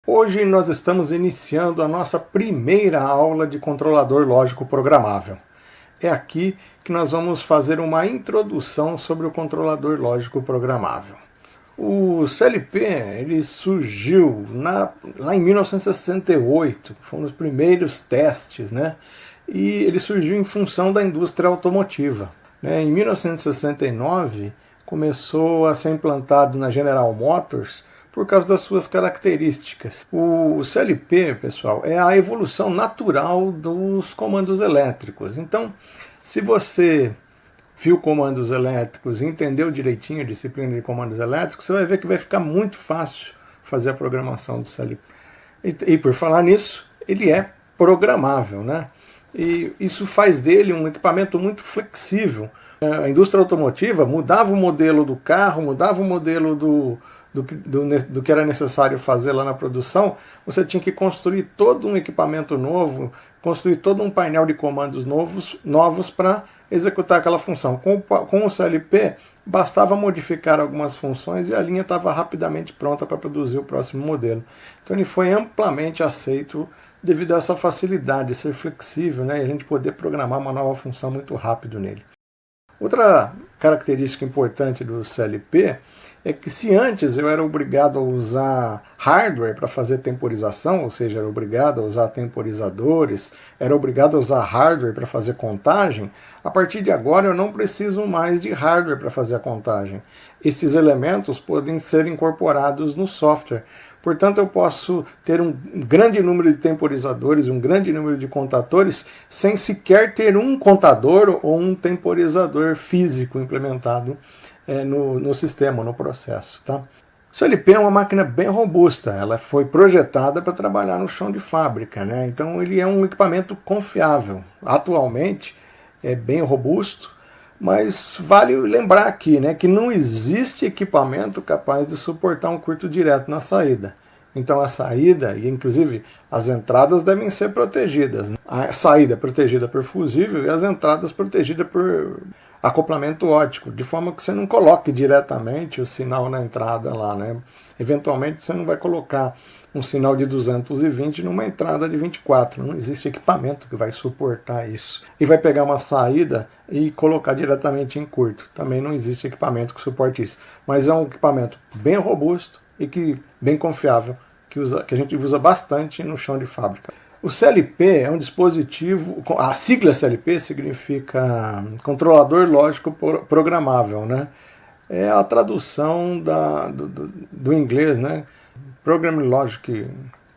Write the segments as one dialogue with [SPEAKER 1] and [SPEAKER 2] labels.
[SPEAKER 1] Hoje nós estamos iniciando a nossa primeira aula de controlador lógico programável. É aqui que nós vamos fazer uma introdução sobre o controlador lógico programável. O CLP ele surgiu lá em 1968, foram os primeiros testes, né? E ele surgiu em função da indústria automotiva. Em 1969 começou a ser implantado na General Motors por causa das suas características. O CLP, pessoal, é a evolução natural dos comandos elétricos. Então, se você viu comandos elétricos e entendeu direitinho a disciplina de comandos elétricos, você vai ver que vai ficar muito fácil fazer a programação do CLP. E por falar nisso, ele é programável, né? E isso faz dele um equipamento muito flexível. A indústria automotiva mudava o modelo do carro, mudava o modelo do que era necessário fazer lá na produção. Você tinha que construir todo um equipamento novo, construir todo um painel de comandos novos para executar aquela função. Com o CLP, bastava modificar algumas funções e a linha estava rapidamente pronta para produzir o próximo modelo. Então ele foi amplamente aceito devido a essa facilidade, ser flexível, né, e a gente poder programar uma nova função muito rápido nele. Outra característica importante do CLP é que se antes eu era obrigado a usar hardware para fazer temporização, ou seja, era obrigado a usar temporizadores, era obrigado a usar hardware para fazer contagem, a partir de agora eu não preciso mais de hardware para fazer a contagem. Esses elementos podem ser incorporados no software. Portanto, eu posso ter um grande número de temporizadores, um grande número de contadores, sem sequer ter um contador ou um temporizador físico implementado no sistema, no processo. Tá? O CLP é uma máquina bem robusta, ela foi projetada para trabalhar no chão de fábrica, né? Então ele é um equipamento confiável. Atualmente é bem robusto, mas vale lembrar aqui, né, que não existe equipamento capaz de suportar um curto direto na saída. Então a saída, e inclusive as entradas devem ser protegidas, né? A saída é protegida por fusível e as entradas protegidas por acoplamento óptico, de forma que você não coloque diretamente o sinal na entrada lá, né? Eventualmente você não vai colocar um sinal de 220 numa entrada de 24, não existe equipamento que vai suportar isso. E vai pegar uma saída e colocar diretamente em curto, também não existe equipamento que suporte isso. Mas é um equipamento bem robusto e bem confiável, que a gente usa bastante no chão de fábrica. O CLP é um dispositivo, a sigla CLP significa Controlador Lógico Programável, né? É a tradução do inglês, né? Program Logic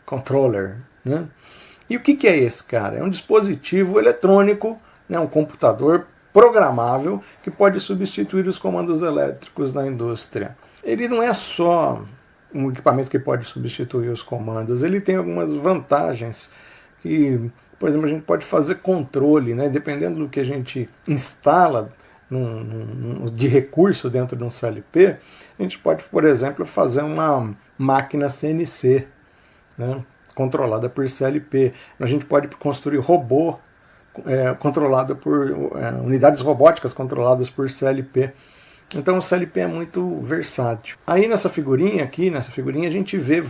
[SPEAKER 1] Controller, né? E o que é esse, cara? É um dispositivo eletrônico, né? Um computador programável que pode substituir os comandos elétricos da indústria. Ele não é só um equipamento que pode substituir os comandos, ele tem algumas vantagens que, por exemplo, a gente pode fazer controle, né? Dependendo do que a gente instala de recurso dentro de um CLP, a gente pode, por exemplo, fazer uma máquina CNC, né? Controlada por CLP. A gente pode construir robô controlado por unidades robóticas controladas por CLP. Então o CLP é muito versátil. Aí nessa figurinha a gente vê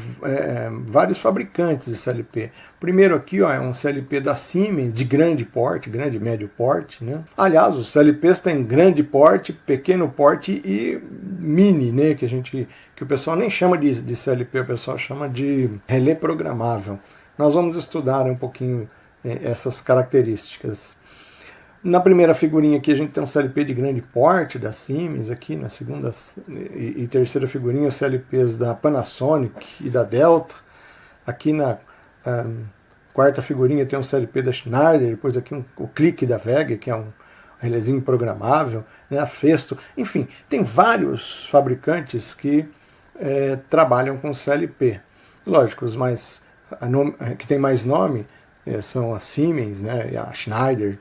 [SPEAKER 1] vários fabricantes de CLP. Primeiro aqui é um CLP da Siemens, de grande porte, grande e médio porte, né? Aliás, os CLPs têm grande porte, pequeno porte e mini, né? Que o pessoal nem chama de CLP, o pessoal chama de relé programável. Nós vamos estudar um pouquinho essas características. Na primeira figurinha aqui a gente tem um CLP de grande porte da Siemens, aqui na segunda e terceira figurinha os CLPs da Panasonic e da Delta. Aqui na quarta figurinha tem um CLP da Schneider, depois aqui o Click da Vega, que é um relézinho programável, né, a Festo. Enfim, tem vários fabricantes que trabalham com CLP. Lógico, os que tem mais nome são a Siemens, né, e a Schneider,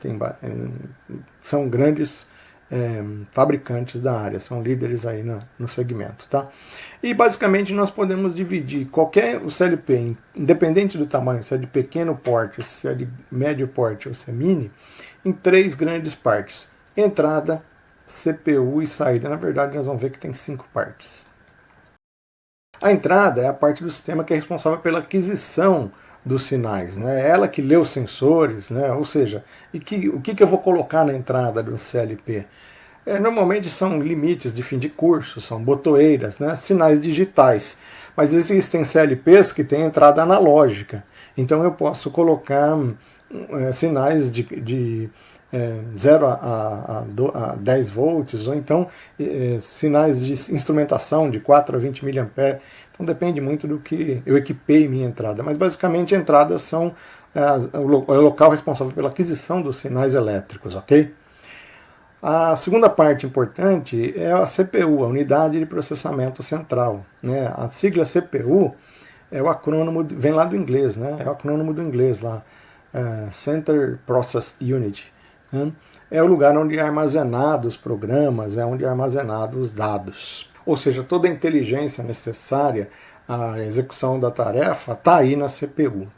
[SPEAKER 1] são grandes fabricantes da área, são líderes aí no segmento. Tá? E basicamente nós podemos dividir o CLP, independente do tamanho, se é de pequeno porte, se é de médio porte ou se é mini, em 3 grandes partes: entrada, CPU e saída. Na verdade nós vamos ver que tem 5 partes. A entrada é a parte do sistema que é responsável pela aquisição dos sinais, né? É ela que lê os sensores, né? Ou seja, o que eu vou colocar na entrada do CLP? Normalmente são limites de fim de curso, são botoeiras, né? Sinais digitais. Mas existem CLPs que têm entrada analógica. Então eu posso colocar sinais de 0 a 10 volts, ou então sinais de instrumentação de 4 a 20 mA. Então depende muito do que eu equipei minha entrada. Mas basicamente entradas são o local responsável pela aquisição dos sinais elétricos, ok? A segunda parte importante é a CPU, a Unidade de Processamento Central, né? A sigla CPU é o acrônimo, vem lá do inglês, né? É o acrônimo do inglês lá, Center Process Unit. Né? É o lugar onde é armazenado os programas, é onde é armazenado os dados. Ou seja, toda a inteligência necessária à execução da tarefa está aí na CPU.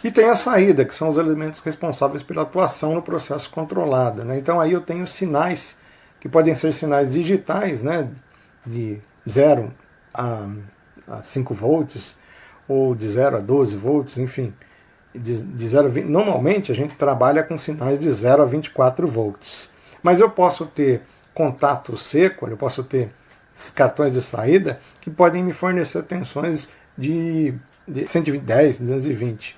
[SPEAKER 1] E tem a saída, que são os elementos responsáveis pela atuação no processo controlado. Né? Então aí eu tenho sinais, que podem ser sinais digitais, né? De 0 a 5 volts, ou de 0 a 12 volts, enfim. De 0 a 20, normalmente a gente trabalha com sinais de 0 a 24 volts. Mas eu posso ter contato seco, eu posso ter cartões de saída que podem me fornecer tensões de 110, 220.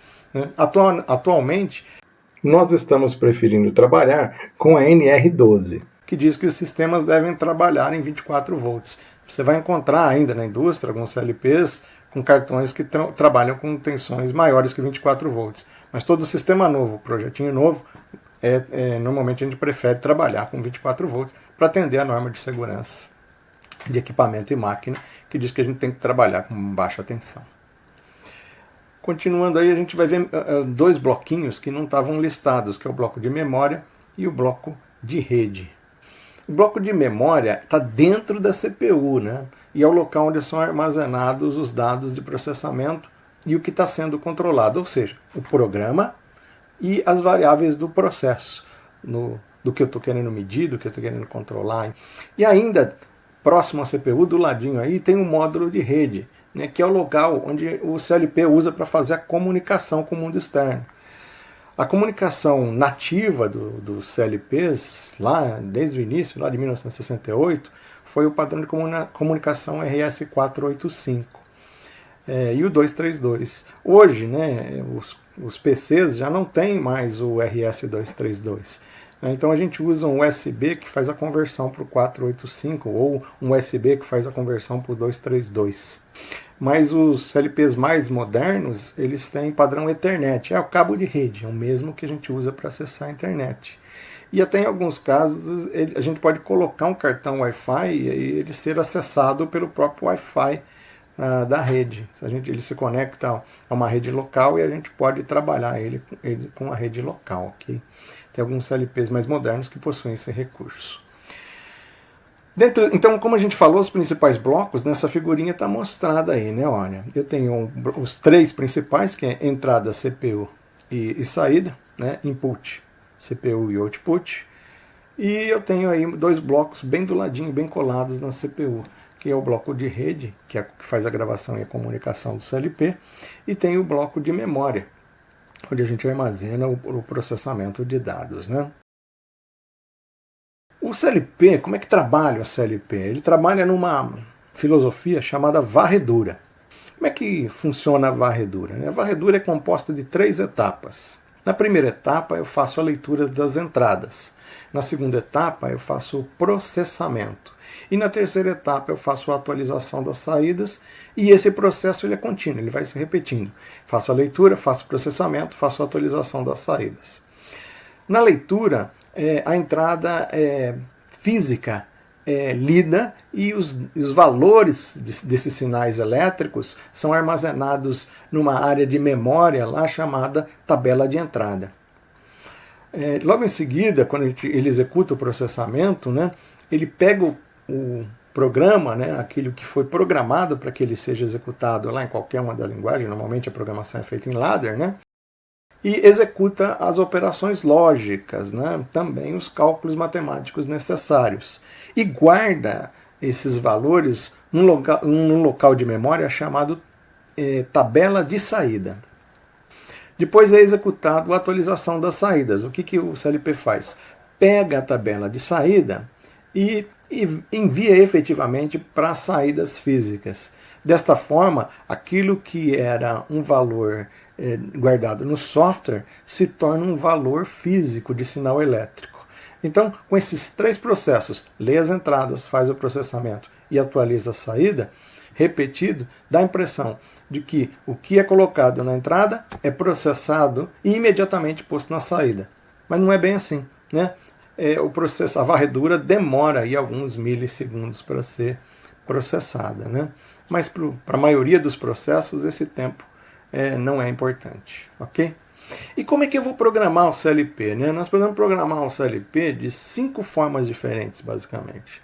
[SPEAKER 1] Atualmente, nós estamos preferindo trabalhar com a NR12, que diz que os sistemas devem trabalhar em 24 volts. Você vai encontrar ainda na indústria alguns CLPs com cartões que trabalham com tensões maiores que 24 volts. Mas todo sistema novo, projetinho novo, normalmente a gente prefere trabalhar com 24 volts para atender a norma de segurança de equipamento e máquina, que diz que a gente tem que trabalhar com baixa tensão. Continuando aí, a gente vai ver dois bloquinhos que não estavam listados, que é o bloco de memória e o bloco de rede. O bloco de memória está dentro da CPU, né? E é o local onde são armazenados os dados de processamento e o que está sendo controlado, ou seja, o programa e as variáveis do processo, do que eu estou querendo medir, do que eu estou querendo controlar. E ainda, próximo à CPU, do ladinho aí, tem um módulo de rede, né, que é o local onde o CLP usa para fazer a comunicação com o mundo externo. A comunicação nativa dos CLPs, lá desde o início, lá de 1968, foi o padrão de comunicação RS-485 e o 232. Hoje, né, os PCs já não têm mais o RS-232. Então a gente usa um USB que faz a conversão para o 485 ou um USB que faz a conversão para o 232. Mas os CLPs mais modernos, eles têm padrão Ethernet, é o cabo de rede, é o mesmo que a gente usa para acessar a internet. E até em alguns casos a gente pode colocar um cartão Wi-Fi e ele ser acessado pelo próprio Wi-Fi da rede. Ele se conecta a uma rede local e a gente pode trabalhar ele com a rede local. Okay? Tem alguns CLPs mais modernos que possuem esse recurso. Então, como a gente falou, os principais blocos, nessa figurinha está mostrada aí, né? Olha, eu tenho os três principais, que é entrada, CPU e saída, né? Input, CPU e output. E eu tenho aí dois blocos bem do ladinho, bem colados na CPU, que é o bloco de rede, que faz a gravação e a comunicação do CLP, e tem o bloco de memória, onde a gente armazena o processamento de dados, né? O CLP, como é que trabalha o CLP? Ele trabalha numa filosofia chamada varredura. Como é que funciona a varredura? A varredura é composta de 3 etapas. Na primeira etapa eu faço a leitura das entradas. Na segunda etapa eu faço o processamento. E na terceira etapa eu faço a atualização das saídas, e esse processo ele é contínuo, ele vai se repetindo. Faço a leitura, faço o processamento, faço a atualização das saídas. Na leitura, a entrada física é lida e os valores desses sinais elétricos são armazenados numa área de memória lá chamada tabela de entrada. Logo em seguida, quando ele executa o processamento, né, ele pega o programa, né, aquilo que foi programado para que ele seja executado lá em qualquer uma da linguagem, normalmente a programação é feita em ladder, né, e executa as operações lógicas, né, também os cálculos matemáticos necessários, e guarda esses valores num local de memória chamado tabela de saída. Depois é executado a atualização das saídas. O que o CLP faz? Pega a tabela de saída e envia efetivamente para as saídas físicas. Desta forma, aquilo que era um valor guardado no software se torna um valor físico de sinal elétrico. Então, com esses três processos, lê as entradas, faz o processamento e atualiza a saída, repetido, dá a impressão de que o que é colocado na entrada é processado e imediatamente posto na saída. Mas não é bem assim, né? O processo, a varredura demora aí alguns milissegundos para ser processada, né? Mas para a maioria dos processos esse tempo não é importante, ok? E como é que eu vou programar o CLP? Né? Nós podemos programar o CLP de 5 formas diferentes, basicamente.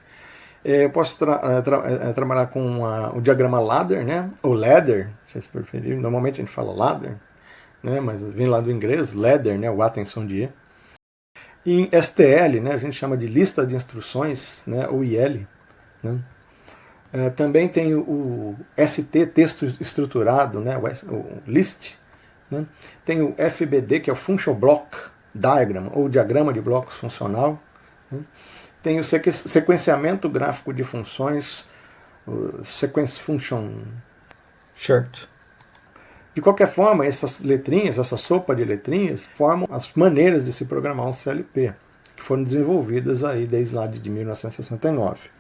[SPEAKER 1] Eu posso trabalhar com o diagrama ladder, né? Ou ladder, se vocês preferirem. Normalmente a gente fala ladder, né? Mas vem lá do inglês, ladder, né? O atenção de. Em STL, né? A gente chama de lista de instruções, né? Ou IL. Né? Também tem o ST, texto estruturado, né? O list. Né? Tem o FBD, que é o Function Block Diagram, ou diagrama de blocos funcional. Né? Tem o sequenciamento gráfico de funções, o Sequence Function Chart. De qualquer forma, essas letrinhas, essa sopa de letrinhas, formam as maneiras de se programar um CLP, que foram desenvolvidas aí desde lá de 1969.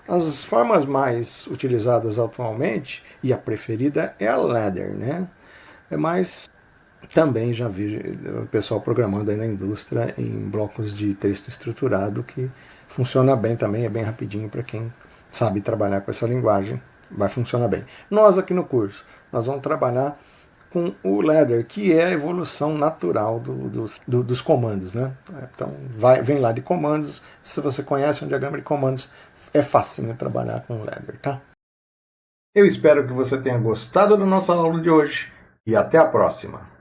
[SPEAKER 1] As formas mais utilizadas atualmente, e a preferida, é a ladder, né? Mas também já vi o pessoal programando aí na indústria em blocos de texto estruturado que funciona bem também, é bem rapidinho para quem sabe trabalhar com essa linguagem, vai funcionar bem. Nós aqui no curso, nós vamos trabalhar com o ladder, que é a evolução natural dos comandos, né? Então vem lá de comandos, se você conhece um diagrama de comandos, é facinho trabalhar com o ladder, tá? Eu espero que você tenha gostado da nossa aula de hoje e até a próxima!